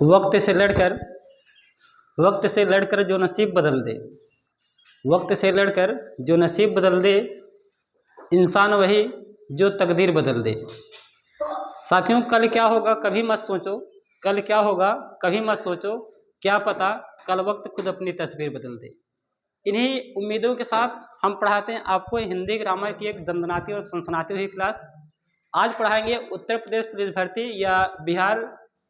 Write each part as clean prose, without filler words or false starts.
वक्त से लड़कर जो नसीब बदल दे, वक्त से लड़कर जो नसीब बदल दे, इंसान वही जो तकदीर बदल दे। साथियों, कल क्या होगा कभी मत सोचो, कल क्या होगा कभी मत सोचो, क्या पता कल वक्त खुद अपनी तस्वीर बदल दे। इन्हीं उम्मीदों के साथ हम पढ़ाते हैं आपको हिंदी ग्रामर की एक दंदनाती और सनसनाती हुई क्लास। आज पढ़ाएंगे उत्तर प्रदेश पुलिस भर्ती या बिहार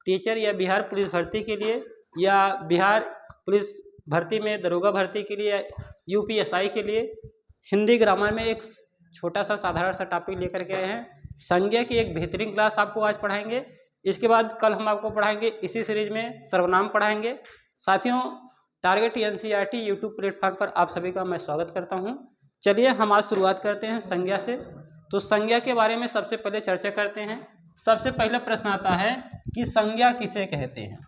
टीचर या बिहार पुलिस भर्ती के लिए या बिहार पुलिस भर्ती में दरोगा भर्ती के लिए, यूपीएसआई के लिए हिंदी ग्रामर में एक छोटा सा साधारण सा टॉपिक लेकर के आए हैं। संज्ञा की एक बेहतरीन क्लास आपको आज पढ़ाएंगे। इसके बाद कल हम आपको पढ़ाएंगे इसी सीरीज में सर्वनाम पढ़ाएंगे। साथियों, टारगेट एनसीईआरटी यूट्यूब प्लेटफॉर्म पर आप सभी का मैं स्वागत करता हूं। चलिए हम आज शुरुआत करते हैं संज्ञा से। तो संज्ञा के बारे में सबसे पहले चर्चा करते हैं। सबसे पहला प्रश्न आता है कि संज्ञा किसे कहते हैं।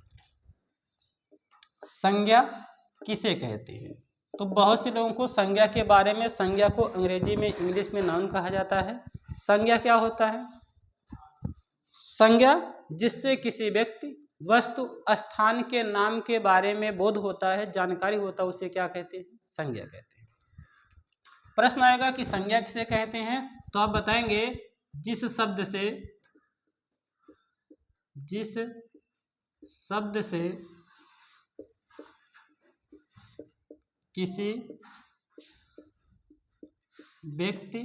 संज्ञा किसे कहते हैं? तो बहुत से लोगों को संज्ञा के बारे में, संज्ञा को अंग्रेजी में इंग्लिश में नाउन कहा जाता है। संज्ञा क्या होता है? संज्ञा जिससे किसी व्यक्ति, वस्तु, स्थान के नाम के बारे में बोध होता है, जानकारी होता है, उसे क्या कहते हैं? संज्ञा कहते हैं। प्रश्न आएगा कि संज्ञा किसे कहते हैं, तो आप बताएंगे जिस शब्द से किसी व्यक्ति,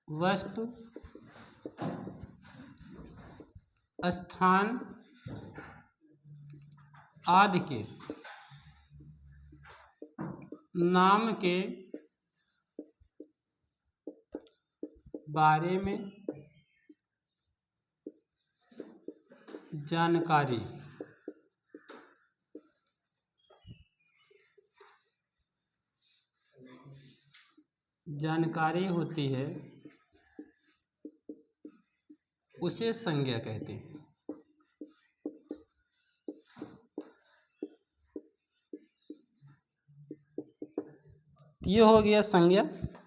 वस्तु, स्थान आदि के नाम के बारे में जानकारी होती है, उसे संज्ञा कहते हैं। ये हो गया संज्ञा।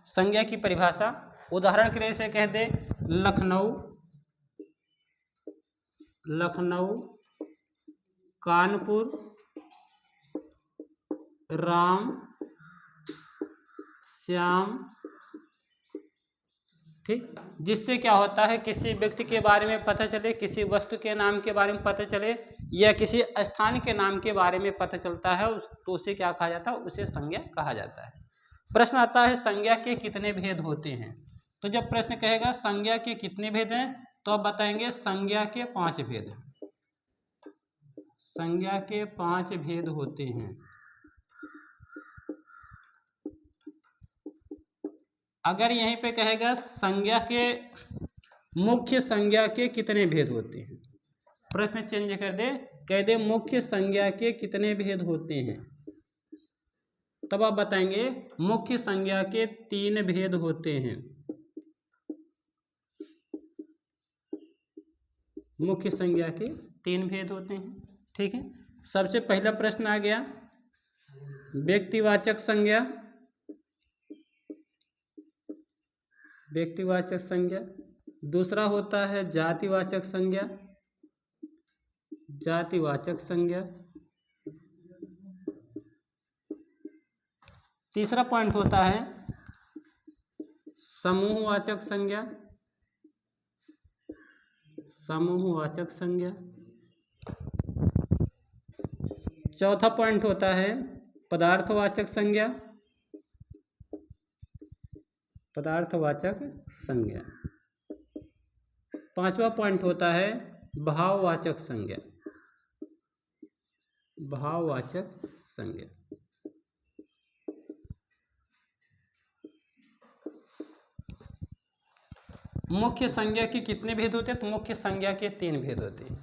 संज्ञा की परिभाषा उदाहरण के लिए से कह दे लखनऊ, कानपुर, राम, श्याम, ठीक। जिससे क्या होता है, किसी व्यक्ति के बारे में पता चले, किसी वस्तु के नाम के बारे में पता चले या किसी स्थान के नाम के बारे में पता चलता है, तो उसे क्या कहा जाता है? उसे संज्ञा कहा जाता है। प्रश्न आता है संज्ञा के कितने भेद होते हैं। तो जब प्रश्न कहेगा संज्ञा के कितने भेद हैं, तो आप बताएंगे संज्ञा के 5 भेद हैं। संज्ञा के 5 भेद होते हैं। अगर यहीं पे कहेगा संज्ञा के, मुख्य संज्ञा के कितने भेद होते हैं, प्रश्न चेंज कर दे, कह दे मुख्य संज्ञा के कितने भेद होते हैं, तब आप बताएंगे मुख्य संज्ञा के 3 भेद होते हैं। मुख्य संज्ञा के 3 भेद होते हैं, ठीक है। सबसे पहला प्रश्न आ गया व्यक्तिवाचक संज्ञा। व्यक्तिवाचक संज्ञा। दूसरा होता है जातिवाचक संज्ञा। जातिवाचक संज्ञा। तीसरा पॉइंट होता है समूहवाचक संज्ञा। समूहवाचक संज्ञा। चौथा पॉइंट होता है पदार्थवाचक संज्ञा। पदार्थवाचक संज्ञा। पांचवा पॉइंट होता है भाववाचक संज्ञा। भाववाचक संज्ञा। मुख्य संज्ञा के कितने भेद होते हैं? तो मुख्य संज्ञा के 3 भेद होते हैं।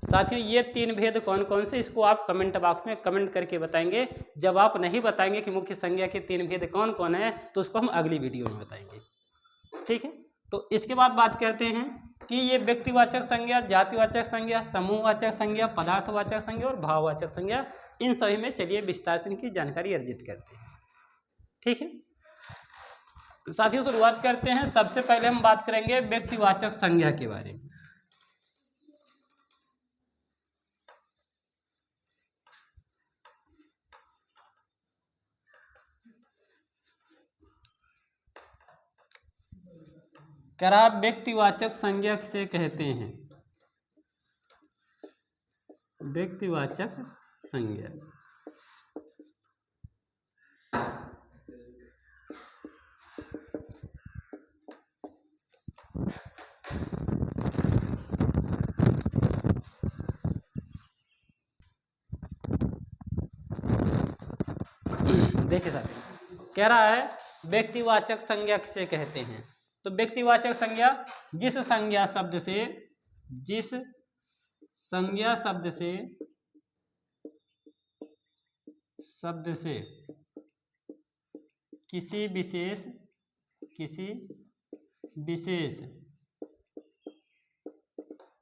साथियों, ये 3 भेद कौन कौन से, इसको आप कमेंट बॉक्स में कमेंट करके बताएंगे। जब आप नहीं बताएंगे कि मुख्य संज्ञा के 3 भेद कौन कौन है, तो उसको हम अगली वीडियो में बताएंगे, ठीक है। तो इसके बाद बात करते हैं कि ये व्यक्तिवाचक संज्ञा, जातिवाचक संज्ञा, समूहवाचक संज्ञा, पदार्थवाचक संज्ञा और भाववाचक संज्ञा, इन सभी में चलिए विस्तार से इनकी जानकारी अर्जित करते हैं, ठीक है। साथियों, शुरुआत करते हैं। सबसे पहले हम बात करेंगे व्यक्तिवाचक संज्ञा के बारे में। कह रहा व्यक्तिवाचक संज्ञा किसे कहते हैं? व्यक्तिवाचक संज्ञा। देखिए साहब, कह रहा है व्यक्तिवाचक संज्ञा किसे कहते हैं? तो व्यक्तिवाचक संज्ञा जिस संज्ञा शब्द से किसी विशेष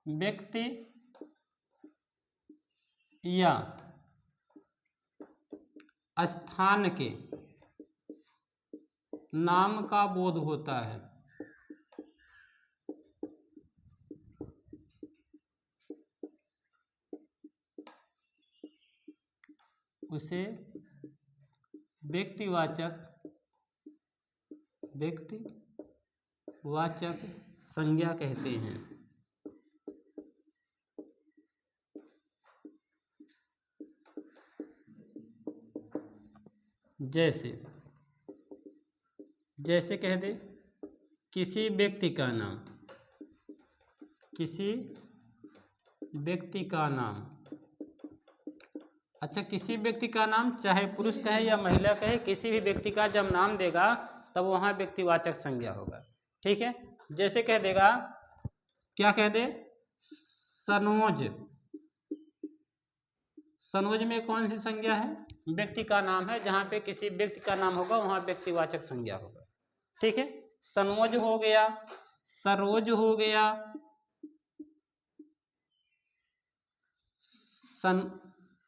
व्यक्ति या स्थान के नाम का बोध होता है, उसे व्यक्तिवाचक संज्ञा कहते हैं। जैसे कह दे किसी व्यक्ति का नाम, अच्छा किसी व्यक्ति का नाम चाहे पुरुष कहे या महिला कहे, किसी भी व्यक्ति का जब नाम देगा तब वहाँ व्यक्तिवाचक संज्ञा होगा। ठीक है, जैसे कह देगा, क्या कह दे, सनोज में कौन सी संज्ञा है? व्यक्ति का नाम है। जहाँ पे किसी व्यक्ति का नाम होगा वहाँ व्यक्तिवाचक संज्ञा होगा। ठीक है, सनोज हो गया, सरोज हो गया,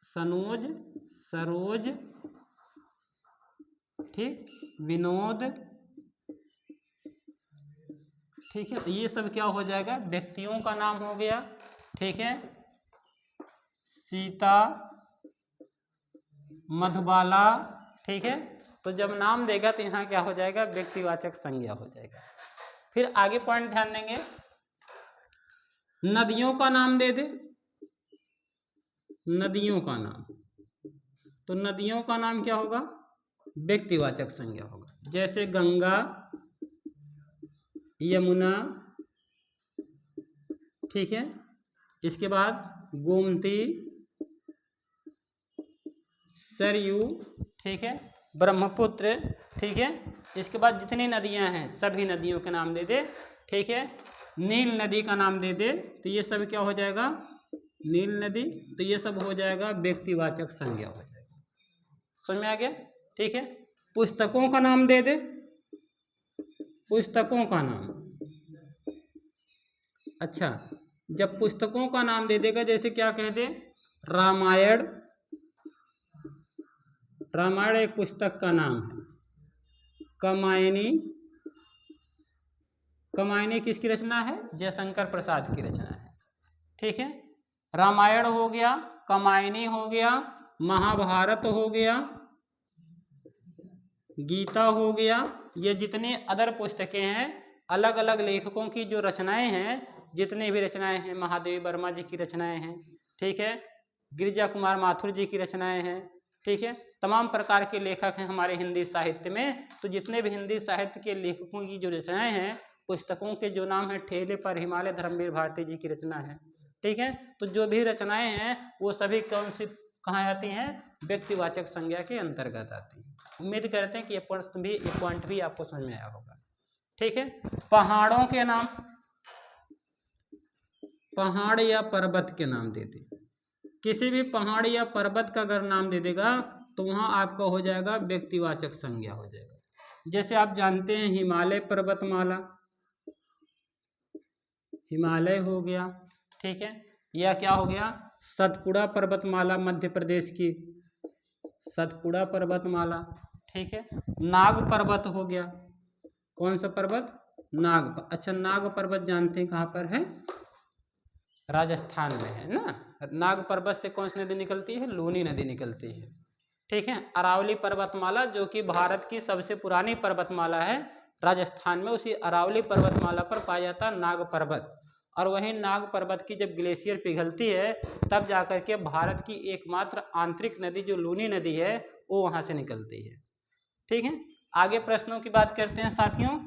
सनोज, सरोज, ठीक, विनोद। ठीक है, तो ये सब क्या हो जाएगा? व्यक्तियों का नाम हो गया। ठीक है, सीता, मधुबाला। ठीक है, तो जब नाम देगा तो यहाँ क्या हो जाएगा? व्यक्तिवाचक संज्ञा हो जाएगा। फिर आगे पॉइंट ध्यान देंगे, नदियों का नाम दे दे, नदियों का नाम, तो नदियों का नाम क्या होगा? व्यक्तिवाचक संज्ञा होगा। जैसे गंगा, यमुना, ठीक है, इसके बाद गोमती, सरयू, ठीक है, ब्रह्मपुत्र। ठीक है, इसके बाद जितनी नदियां हैं सभी नदियों के नाम दे दे। ठीक है, नील नदी का नाम दे दे, तो ये सब क्या हो जाएगा? नील नदी। तो ये सब हो जाएगा व्यक्तिवाचक संज्ञा हो जाएगा। समझ में आ गया? ठीक है, पुस्तकों का नाम दे दे, पुस्तकों का नाम। अच्छा, जब पुस्तकों का नाम दे देगा, जैसे क्या कह दे, रामायण, रामायण एक पुस्तक का नाम है। कमायनी, कमायनी किसकी रचना है? जयशंकर प्रसाद की रचना है। ठीक है, रामायण हो गया, कमायनी हो गया, महाभारत हो गया, गीता हो गया। ये जितनी अदर पुस्तकें हैं, अलग अलग लेखकों की जो रचनाएं हैं, जितनी भी रचनाएं हैं, महादेवी वर्मा जी की रचनाएं हैं, ठीक है, गिरिजा कुमार माथुर जी की रचनाएं हैं, ठीक है, तमाम प्रकार के लेखक हैं हमारे हिंदी साहित्य में। तो जितने भी हिंदी साहित्य के लेखकों की जो रचनाएं हैं, पुस्तकों के जो नाम है, ठेले पर हिमालय धर्मवीर भारती जी की रचना है। ठीक है, तो जो भी रचनाएं हैं वो सभी कौन सी कहाँ आती हैं? व्यक्तिवाचक संज्ञा के अंतर्गत आती है। उम्मीद करते हैं कि ये पॉइंट भी आपको समझ में आया होगा। ठीक है, पहाड़ों के नाम, पहाड़ या पर्वत के नाम दे दे, किसी भी पहाड़ या पर्वत का अगर नाम दे देगा तो वहाँ आपका हो जाएगा व्यक्तिवाचक संज्ञा हो जाएगा। जैसे आप जानते हैं हिमालय पर्वतमाला, हिमालय हो गया, ठीक है, या क्या हो गया, सतपुड़ा पर्वतमाला मध्य प्रदेश की, सतपुड़ा पर्वतमाला। ठीक है, नाग पर्वत हो गया, कौन सा पर्वत? नाग। अच्छा, नाग पर्वत जानते हैं कहाँ पर है? राजस्थान में है ना। नाग पर्वत से कौन सी नदी निकलती है? लूनी नदी निकलती है। ठीक है, अरावली पर्वतमाला जो कि भारत की सबसे पुरानी पर्वतमाला है, राजस्थान में उसी अरावली पर्वतमाला पर पाया जाता है नाग पर्वत। और वहीं नाग पर्वत की जब ग्लेशियर पिघलती है तब जाकर के भारत की एकमात्र आंतरिक नदी जो लूनी नदी है वो वहाँ से निकलती है। ठीक है, आगे प्रश्नों की बात करते हैं साथियों।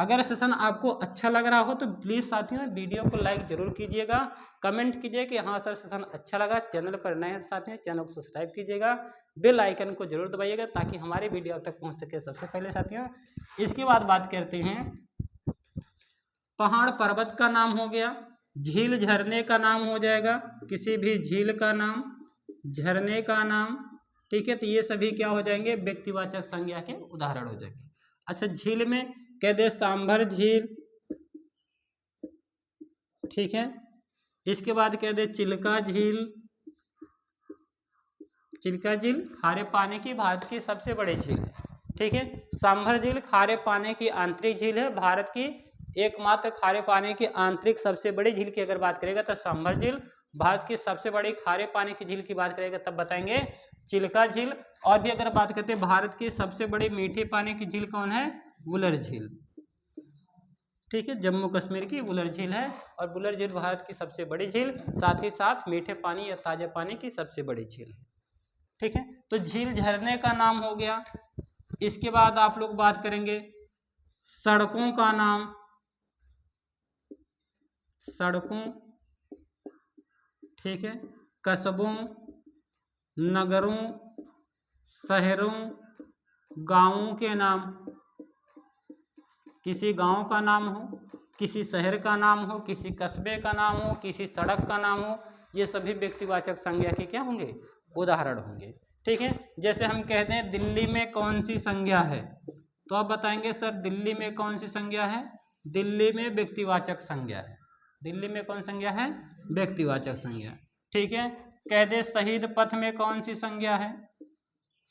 अगर सेशन आपको अच्छा लग रहा हो तो प्लीज़ साथियों वीडियो को लाइक जरूर कीजिएगा, कमेंट कीजिए कि हाँ सर सेशन अच्छा लगा। चैनल पर नए हैं साथियों, चैनल को सब्सक्राइब कीजिएगा, बेल आइकन को जरूर दबाइएगा ताकि हमारी वीडियो आप तक पहुंच सके सबसे पहले साथियों। इसके बाद बात करते हैं, पहाड़ पर्वत का नाम हो गया, झील झरने का नाम हो जाएगा, किसी भी झील का नाम, झरने का नाम। ठीक है, तो ये सभी क्या हो जाएंगे, व्यक्तिवाचक संज्ञा के उदाहरण हो जाएंगे। अच्छा, झील में कह दे सांभर झील, ठीक है। इसके बाद कह दे चिल्का झील, चिल्का झील खारे पानी की भारत की सबसे बड़ी झील है। ठीक है, सांभर झील खारे पानी की आंतरिक झील है, भारत की एकमात्र खारे पानी की आंतरिक सबसे बड़ी झील की अगर बात करेगा तो सांभर झील, भारत की सबसे बड़ी खारे पानी की झील की बात करेगा तब बताएंगे चिल्का झील। और भी अगर बात करते हैं भारत की सबसे बड़ी मीठे पानी की झील कौन है, वुलर झील। ठीक है, जम्मू कश्मीर की वुलर झील है और वुलर झील भारत की सबसे बड़ी झील, साथ ही साथ मीठे पानी या ताजा पानी की सबसे बड़ी झील है। ठीक है, तो झील झरने का नाम हो गया। इसके बाद आप लोग बात करेंगे सड़कों का नाम, सड़कों, ठीक है, कस्बों, नगरों, शहरों, गांवों के नाम, किसी गांव का नाम हो, किसी शहर का नाम हो, किसी कस्बे का नाम हो, किसी सड़क का नाम हो, ये सभी व्यक्तिवाचक संज्ञा के क्या होंगे, उदाहरण होंगे। ठीक है, जैसे हम कहते हैं दिल्ली में कौन सी संज्ञा है, तो आप बताएंगे सर दिल्ली में कौन सी संज्ञा है, दिल्ली में व्यक्तिवाचक संज्ञा है, दिल्ली में कौन संज्ञा है, व्यक्तिवाचक संज्ञा। ठीक है, कह दे शहीद पथ में कौन सी संज्ञा है,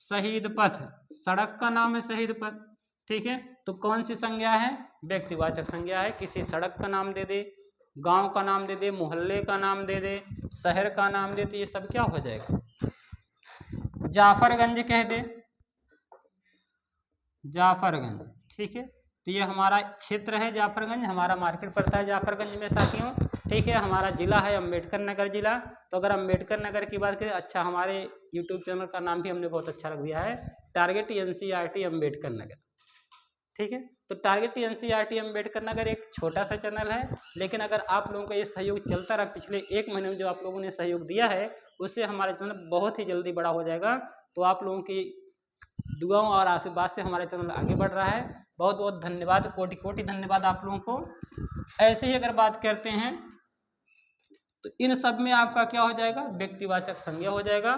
शहीद पथ, सड़क का नाम है शहीद पथ। ठीक है, तो कौन सी संज्ञा है, व्यक्तिवाचक संज्ञा है, किसी सड़क का नाम दे दे, गांव का नाम दे दे, मोहल्ले का नाम दे दे, शहर का नाम दे, तो ये सब क्या हो जाएगा। जाफरगंज कह दे, जाफरगंज, ठीक है, तो ये हमारा क्षेत्र है जाफरगंज, हमारा मार्केट पड़ता है जाफरगंज में साथियों। ठीक है, हमारा जिला है अम्बेडकर नगर जिला। तो अगर अम्बेडकर नगर की बात करें, अच्छा हमारे यूट्यूब चैनल का नाम भी हमने बहुत अच्छा रख दिया है, टारगेट NCERT अम्बेडकर नगर। ठीक है, तो टारगेट NCERT अम्बेडकर नगर एक छोटा सा चैनल है, लेकिन अगर आप लोगों का ये सहयोग चलता रहा, पिछले 1 महीने में जो आप लोगों ने सहयोग दिया है उससे हमारा चैनल बहुत ही जल्दी बड़ा हो जाएगा। तो आप लोगों की दुआओं और आशीर्वाद से हमारा चैनल आगे बढ़ रहा है। बहुत बहुत धन्यवाद, कोटि कोटि धन्यवाद आप लोगों को। ऐसे ही अगर बात करते हैं तो इन सब में आपका क्या हो जाएगा, व्यक्तिवाचक संज्ञा हो जाएगा।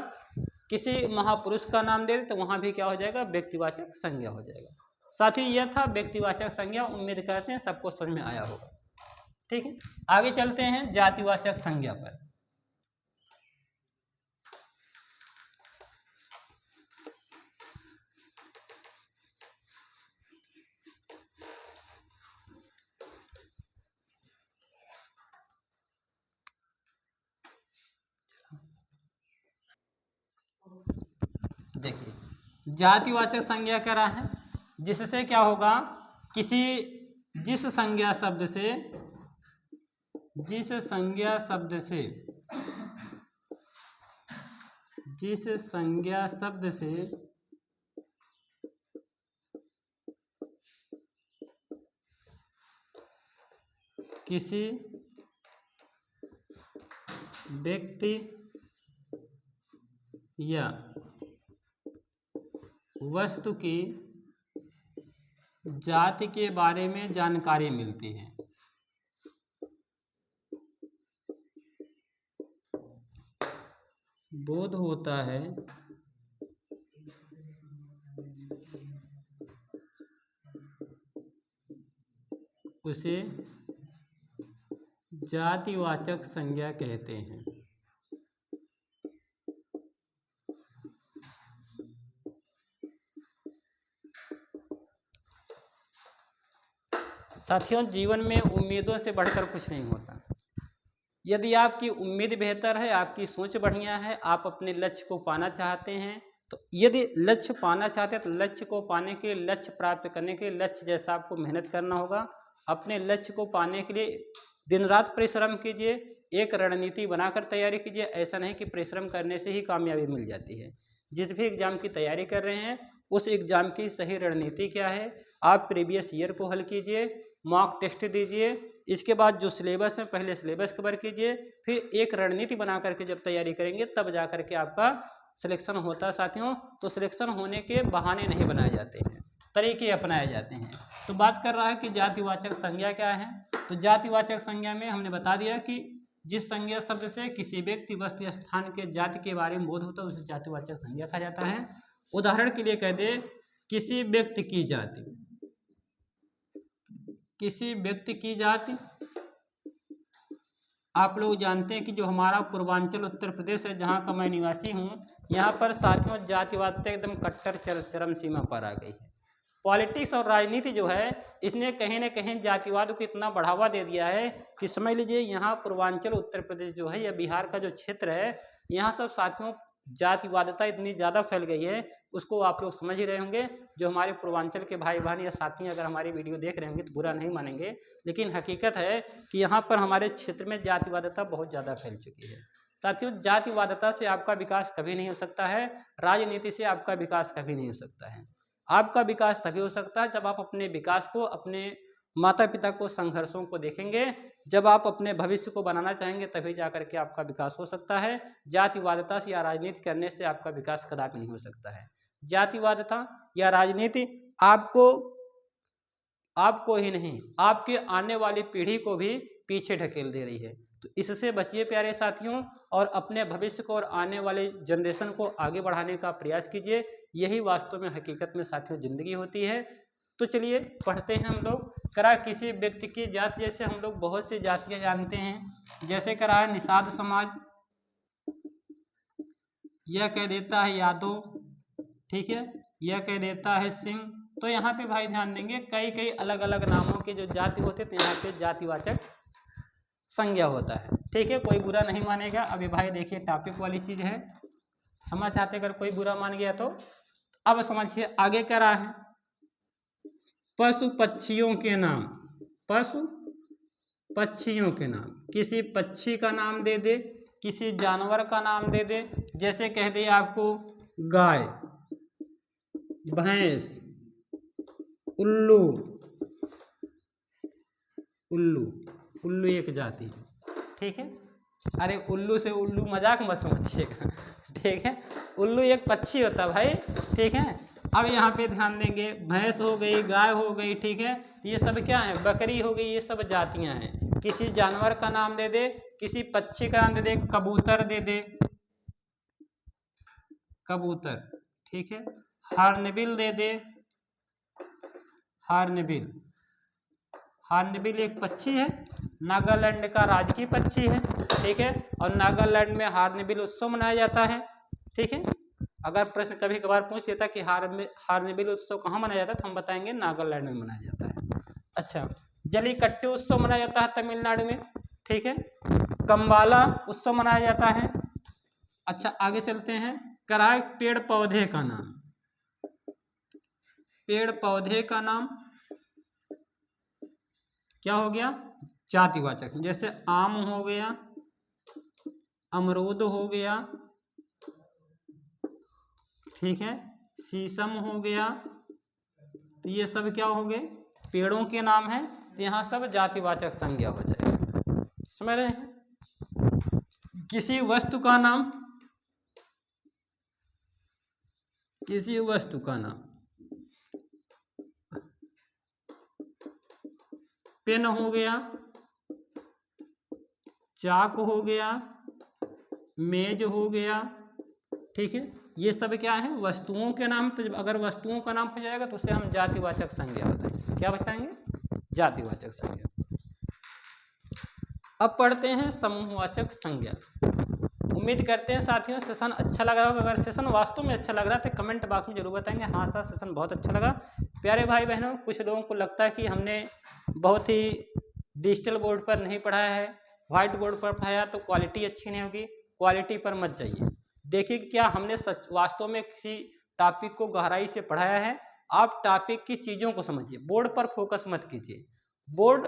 किसी महापुरुष का नाम दे तो वहाँ भी क्या हो जाएगा, व्यक्तिवाचक संज्ञा हो जाएगा। साथ ही यह था व्यक्तिवाचक संज्ञा, उम्मीद करते हैं सबको समझ में आया होगा। ठीक है, आगे चलते हैं जातिवाचक संज्ञा पर। देखिए, जातिवाचक संज्ञा क्या रहा है, जिससे क्या होगा, किसी जिस संज्ञा शब्द से, जिस संज्ञा शब्द से, जिस संज्ञा शब्द से किसी व्यक्ति या वस्तु की जाति के बारे में जानकारी मिलती है, बोध होता है, उसे जातिवाचक संज्ञा कहते हैं। साथियों, जीवन में उम्मीदों से बढ़कर कुछ नहीं होता। यदि आपकी उम्मीद बेहतर है, आपकी सोच बढ़िया है, आप अपने लक्ष्य को पाना चाहते हैं, तो यदि लक्ष्य पाना चाहते हैं तो लक्ष्य को पाने के लिए, लक्ष्य प्राप्त करने के लिए लक्ष्य जैसा आपको मेहनत करना होगा। अपने लक्ष्य को पाने के लिए दिन रात परिश्रम कीजिए, एक रणनीति बनाकर तैयारी कीजिए। ऐसा नहीं कि परिश्रम करने से ही कामयाबी मिल जाती है। जिस भी एग्ज़ाम की तैयारी कर रहे हैं उस एग्ज़ाम की सही रणनीति क्या है, आप प्रीवियस ईयर को हल कीजिए, मॉक टेस्ट दीजिए, इसके बाद जो सिलेबस है पहले सिलेबस कवर कीजिए, फिर एक रणनीति बना करके जब तैयारी करेंगे तब जा करके आपका सिलेक्शन होता है साथियों। तो सिलेक्शन होने के बहाने नहीं बनाए जाते हैं, तरीके अपनाए जाते हैं। तो बात कर रहा है कि जातिवाचक संज्ञा क्या है। तो जातिवाचक संज्ञा में हमने बता दिया कि जिस संज्ञा शब्द से किसी व्यक्ति, वस्तु या स्थान के जाति के बारे में बोध होता है उसे जातिवाचक संज्ञा कहा जाता है। उदाहरण के लिए कह दे किसी व्यक्ति की जाति, किसी व्यक्ति की जाति। आप लोग जानते हैं कि जो हमारा पूर्वांचल उत्तर प्रदेश है जहाँ का मैं निवासी हूँ, यहाँ पर साथियों जातिवादिता एकदम कट्टर चरम सीमा पर आ गई है। पॉलिटिक्स और राजनीति जो है इसने कहीं ना कहीं जातिवाद को इतना बढ़ावा दे दिया है कि समझ लीजिए यहाँ पूर्वांचल उत्तर प्रदेश जो है या बिहार का जो क्षेत्र है यहाँ सब साथियों जातिवादिता इतनी ज़्यादा फैल गई है, उसको आप लोग समझ ही रहे होंगे। जो हमारे पूर्वांचल के भाई बहन या साथी अगर हमारी वीडियो देख रहे होंगे तो बुरा नहीं मानेंगे, लेकिन हकीकत है कि यहाँ पर हमारे क्षेत्र में जातिवादिता बहुत ज़्यादा फैल चुकी है। साथियों जातिवादिता से आपका विकास कभी नहीं हो सकता है, राजनीति से आपका विकास कभी नहीं हो सकता है। आपका विकास तभी हो सकता है जब आप अपने विकास को, अपने माता पिता को संघर्षों को देखेंगे, जब आप अपने भविष्य को बनाना चाहेंगे तभी जाकर के आपका विकास हो सकता है। जातिवादिता से या राजनीति करने से आपका विकास कदापि नहीं हो सकता है। जातिवादिता या राजनीति आपको ही नहीं आपके आने वाली पीढ़ी को भी पीछे ढकेल दे रही है। तो इससे बचिए प्यारे साथियों, और अपने भविष्य को और आने वाले जनरेशन को आगे बढ़ाने का प्रयास कीजिए। यही वास्तव में हकीकत में साथियों ज़िंदगी होती है। तो चलिए पढ़ते हैं हम लोग। करा किसी व्यक्ति की जाति, जैसे हम लोग बहुत सी जातियां जानते हैं, जैसे करा है निषाद समाज, यह कह देता है यादव, ठीक है, यह कह देता है सिंह। तो यहाँ पे भाई ध्यान देंगे कई अलग अलग नामों के जो जाति होते हैं तो यहाँ पे जातिवाचक संज्ञा होता है, ठीक है, कोई बुरा नहीं मानेगा। अभी भाई देखिए टॉपिक वाली चीज़ है, समझ आते अगर कोई बुरा मान गया तो। अब समझिए आगे क्या रहा है, पशु पक्षियों के नाम, पशु पक्षियों के नाम, किसी पक्षी का नाम दे दे, किसी जानवर का नाम दे दे। जैसे कह दे आपको गाय, भैंस, उल्लू, उल्लू, उल्लू एक जाति है, ठीक है। अरे उल्लू से उल्लू मजाक मत समझिएगा, ठीक है, उल्लू एक पक्षी होता है भाई, ठीक है। अब यहाँ पे ध्यान देंगे भैंस हो गई, गाय हो गई, ठीक है, ये सब क्या है, बकरी हो गई, ये सब जातियाँ हैं। किसी जानवर का नाम दे दे, किसी पक्षी का नाम दे दे, कबूतर दे दे, कबूतर, ठीक है, हार्नबिल दे दे, हार्नबिल, हार्नबिल एक पक्षी है, नागालैंड का राजकीय पक्षी है, ठीक है, और नागालैंड में हार्नबिल उत्सव मनाया जाता है, ठीक है। अगर प्रश्न कभी कभार पूछ देता कि हार्नबिल उत्सव कहाँ मनाया जाता है तो हम बताएंगे नागालैंड में मनाया जाता है। अच्छा, जलीकट्टू उत्सव मनाया जाता है तमिलनाडु में, ठीक है, कम्बाला उत्सव मनाया जाता है। अच्छा आगे चलते हैं, कराए पेड़ पौधे का नाम, पेड़ पौधे का नाम क्या हो गया, जातिवाचक। जैसे आम हो गया, अमरूद हो गया, ठीक है, शीशम हो गया, तो ये सब क्या हो गए, पेड़ों के नाम है। तो यहाँ सब जातिवाचक संज्ञा हो जाएगी, समझ रहे हैं। किसी वस्तु का नाम, किसी वस्तु का नाम, पेन हो गया, चाक हो गया, मेज हो गया, ठीक है, ये सब क्या है, वस्तुओं के नाम। तो अगर वस्तुओं का नाम हो जाएगा तो उसे हम जातिवाचक संज्ञा बताएंगे। क्या बताएंगे, जातिवाचक संज्ञा। अब पढ़ते हैं समूहवाचक संज्ञा। उम्मीद करते हैं साथियों सेशन अच्छा लगा होगा। अगर सेशन वास्तव में अच्छा लग रहा है तो कमेंट बॉक्स में जरूर बताएंगे हाँ सर सेशन बहुत अच्छा लगा। प्यारे भाई बहनों, कुछ लोगों को लगता है कि हमने बहुत ही डिजिटल बोर्ड पर नहीं पढ़ाया है, वाइट बोर्ड पर पढ़ाया तो क्वालिटी अच्छी नहीं होगी। क्वालिटी पर मत जाइए, देखिए कि क्या हमने सच वास्तव में किसी टॉपिक को गहराई से पढ़ाया है। आप टॉपिक की चीज़ों को समझिए, बोर्ड पर फोकस मत कीजिए। बोर्ड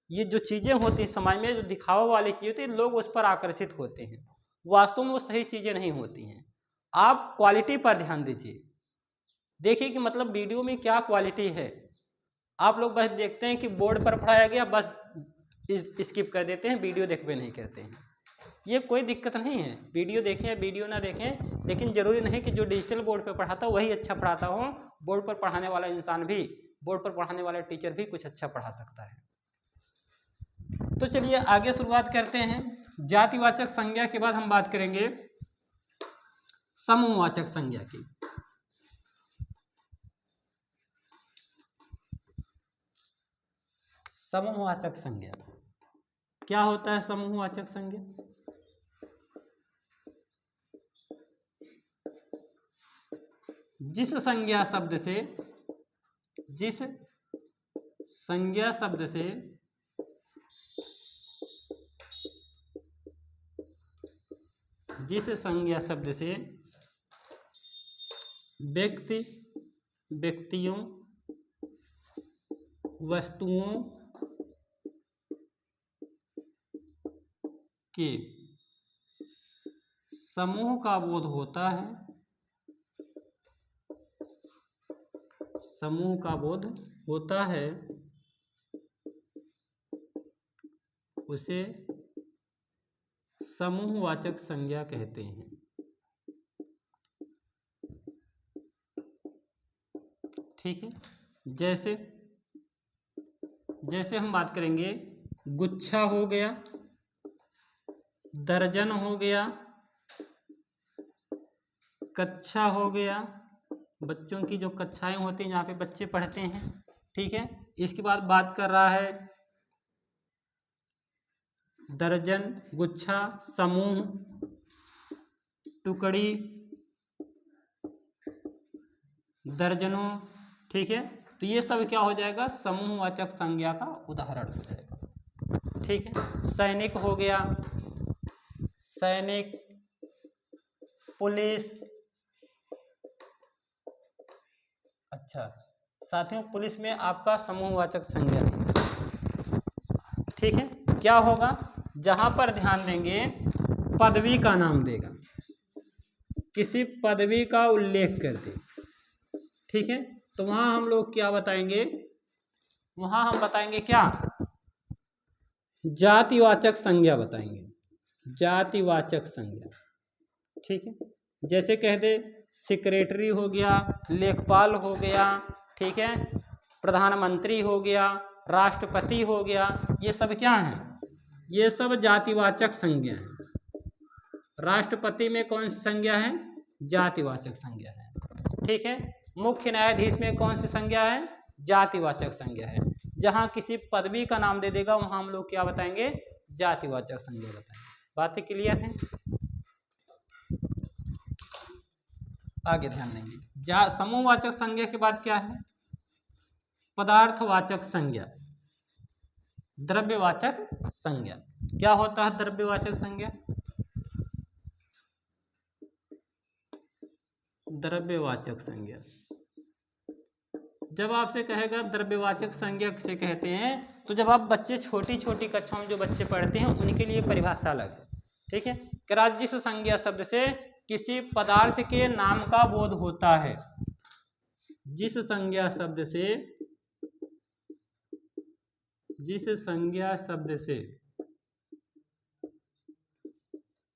ये जो चीज़ें होती हैं समाज में, जो दिखावा वाली चीज़ होती है, लोग उस पर आकर्षित होते हैं, वास्तव में वो सही चीज़ें नहीं होती हैं। आप क्वालिटी पर ध्यान दीजिए, देखिए कि मतलब वीडियो में क्या क्वालिटी है। आप लोग बस देखते हैं कि बोर्ड पर पढ़ाया गया, बस स्किप कर देते हैं, वीडियो देखते नहीं करते हैं। ये कोई दिक्कत नहीं है, वीडियो देखें वीडियो ना देखें, लेकिन ज़रूरी नहीं कि जो डिजिटल बोर्ड पर पढ़ाता हो वही अच्छा पढ़ाता हो। बोर्ड पर पढ़ाने वाला इंसान भी, बोर्ड पर पढ़ाने वाला टीचर भी कुछ अच्छा पढ़ा सकता है। तो चलिए आगे शुरुआत करते हैं। जातिवाचक संज्ञा के बाद हम बात करेंगे समूहवाचक संज्ञा की। समूहवाचक संज्ञा क्या होता है? समूहवाचक संज्ञा जिस संज्ञा शब्द से जिस संज्ञा शब्द से व्यक्ति, व्यक्तियों, वस्तुओं के समूह का बोध होता है, समूह का बोध होता है, उसे समूहवाचक संज्ञा कहते हैं। ठीक है, जैसे हम बात करेंगे, गुच्छा हो गया, दर्जन हो गया, कक्षा हो गया, बच्चों की जो कक्षाएं होती हैं जहाँ पे बच्चे पढ़ते हैं। ठीक है, इसके बाद बात कर रहा है दर्जन, गुच्छा, समूह, टुकड़ी, दर्जनों। ठीक है, तो ये सब क्या हो जाएगा? समूहवाचक संज्ञा का उदाहरण हो जाएगा। ठीक है, सैनिक हो गया, सैनिक, पुलिस। अच्छा साथियों, पुलिस में आपका समूहवाचक संज्ञा नहीं। ठीक है, क्या होगा? जहां पर ध्यान देंगे पदवी का नाम देगा, किसी पदवी का उल्लेख कर दे। ठीक है, तो वहां हम लोग क्या बताएंगे? वहां हम बताएंगे क्या? जातिवाचक संज्ञा बताएंगे, जातिवाचक संज्ञा। ठीक है, जैसे कह दे सेक्रेटरी हो गया, लेखपाल हो गया, ठीक है, प्रधानमंत्री हो गया, राष्ट्रपति हो गया, ये सब क्या हैं? ये सब जातिवाचक संज्ञा है। राष्ट्रपति में कौन सी संज्ञा है? जातिवाचक संज्ञा है। ठीक है, मुख्य न्यायाधीश में कौन सी संज्ञा है? जातिवाचक संज्ञा है। जहां किसी पदवी का नाम दे देगा वहां हम लोग क्या बताएंगे? जातिवाचक संज्ञा बताएंगे। बातें क्लियर हैं? आगे ध्यान देंगे। समूहवाचक संज्ञा के बाद क्या है? पदार्थवाचक संज्ञा, द्रव्यवाचक संज्ञा। क्या होता है द्रव्यवाचक संज्ञा? द्रव्यवाचक संज्ञा, जब आपसे कहेगा द्रव्यवाचक संज्ञा किसे कहते हैं, तो जब आप बच्चे छोटी छोटी कक्षाओं में जो बच्चे पढ़ते हैं उनके लिए परिभाषा अलग है। ठीक है, कि जिस संज्ञा शब्द से किसी पदार्थ के नाम का बोध होता है, जिस संज्ञा शब्द से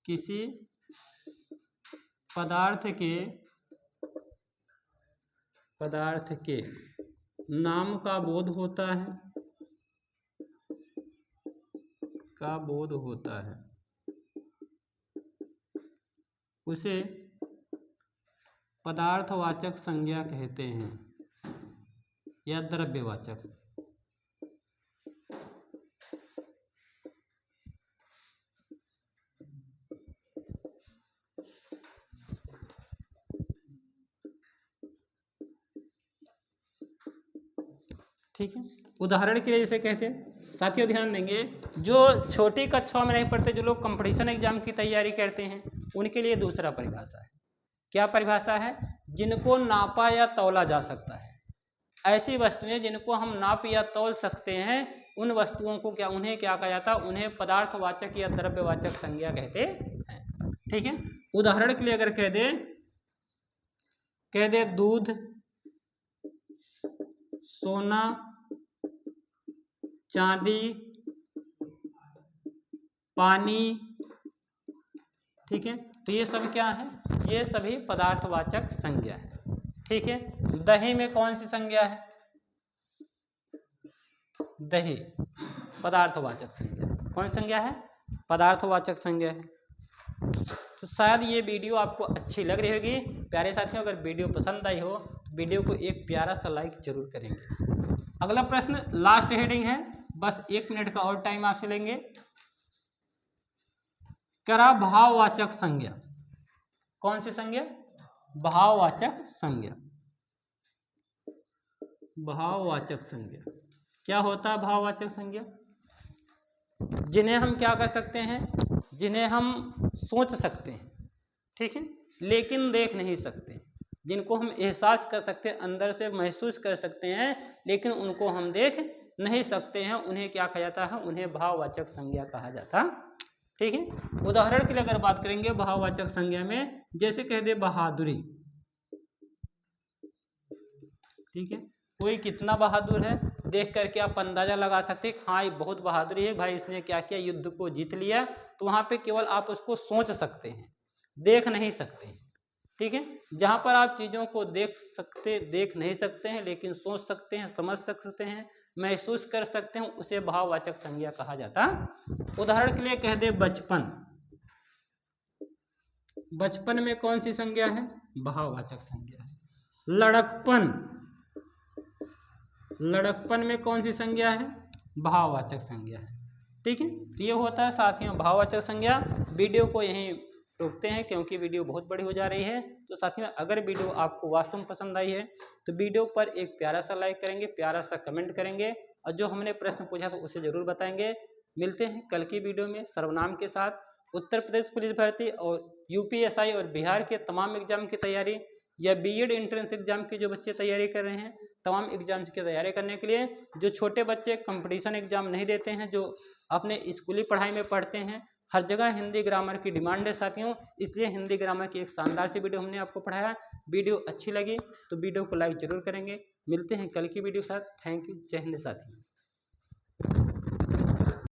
किसी पदार्थ के नाम का बोध होता है, उसे पदार्थवाचक संज्ञा कहते हैं या द्रव्यवाचक। ठीक है, उदाहरण के लिए जैसे कहते हैं साथियों ध्यान देंगे, जो छोटी कक्षाओं में नहीं पढ़ते, जो लोग कंपटीशन एग्जाम की तैयारी करते हैं, उनके लिए दूसरा परिभाषा है। क्या परिभाषा है? जिनको नापा या तौला जा सकता है। ऐसी वस्तुएं जिनको हम नाप या तौल सकते हैं, उन वस्तुओं को क्या, उन्हें क्या कहा जाता है? उन्हें पदार्थवाचक या द्रव्यवाचक संज्ञा कहते हैं। ठीक है, उदाहरण के लिए अगर कह दे दूध, सोना, चांदी, पानी, ठीक है, तो ये सब क्या है? ये सभी पदार्थवाचक संज्ञा है। ठीक है, दही में कौन सी संज्ञा है? दही पदार्थवाचक संज्ञा है। कौन सी संज्ञा है? पदार्थवाचक संज्ञा है। तो शायद ये वीडियो आपको अच्छी लग रही होगी। प्यारे साथियों, अगर वीडियो पसंद आई हो तो वीडियो को एक प्यारा सा लाइक जरूर करेंगे। अगला प्रश्न लास्ट हेडिंग है, बस 1 मिनट का और टाइम आपसे लेंगे। करा भाववाचक संज्ञा। कौन सी संज्ञा? भाववाचक संज्ञा। भाववाचक संज्ञा क्या होता है? भाववाचक संज्ञा जिन्हें हम क्या कर सकते हैं? जिन्हें हम सोच सकते हैं, ठीक है, लेकिन देख नहीं सकते। जिनको हम एहसास कर सकते हैं, अंदर से महसूस कर सकते हैं, लेकिन उनको हम देख नहीं सकते हैं, उन्हें क्या कहा जाता है? उन्हें भाववाचक संज्ञा कहा जाता है। ठीक है, उदाहरण के लिए अगर बात करेंगे भाववाचक संज्ञा में, जैसे कह दे बहादुरी। ठीक है, कोई कितना बहादुर है, देख करके आप अंदाजा लगा सकते हैं, हाँ ये बहुत बहादुरी है भाई, इसने क्या किया, युद्ध को जीत लिया। तो वहाँ पे केवल आप उसको सोच सकते हैं, देख नहीं सकते। ठीक है, जहाँ पर आप चीज़ों को देख नहीं सकते हैं, लेकिन सोच सकते हैं, समझ सकते हैं, महसूस कर सकते हैं, उसे भाववाचक संज्ञा कहा जाता है। उदाहरण के लिए कह दे बचपन। बचपन में कौन सी संज्ञा है? भाववाचक संज्ञा है। लड़कपन। लड़कपन में कौन सी संज्ञा है? भाववाचक संज्ञा है। ठीक है, तो ये होता है साथियों भाववाचक संज्ञा। वीडियो को यहीं रोकते हैं क्योंकि वीडियो बहुत बड़ी हो जा रही है। तो साथियों, अगर वीडियो आपको वास्तव में पसंद आई है तो वीडियो पर एक प्यारा सा लाइक करेंगे, प्यारा सा कमेंट करेंगे, और जो हमने प्रश्न पूछा था उसे जरूर बताएंगे। मिलते हैं कल की वीडियो में सर्वनाम के साथ। उत्तर प्रदेश पुलिस भर्ती और यूपीएसआई और बिहार के तमाम एग्जाम की तैयारी, या बीएड एंट्रेंस एग्जाम की जो बच्चे तैयारी कर रहे हैं, तमाम एग्जाम्स की तैयारी करने के लिए, जो छोटे बच्चे कंपटीशन एग्जाम नहीं देते हैं, जो अपने स्कूली पढ़ाई में पढ़ते हैं, हर जगह हिंदी ग्रामर की डिमांड है साथियों, इसलिए हिंदी ग्रामर की एक शानदार सी वीडियो हमने आपको पढ़ाया। वीडियो अच्छी लगी तो वीडियो को लाइक जरूर करेंगे। मिलते हैं कल की वीडियो के साथ। Thank you. जय हिंद साथियों।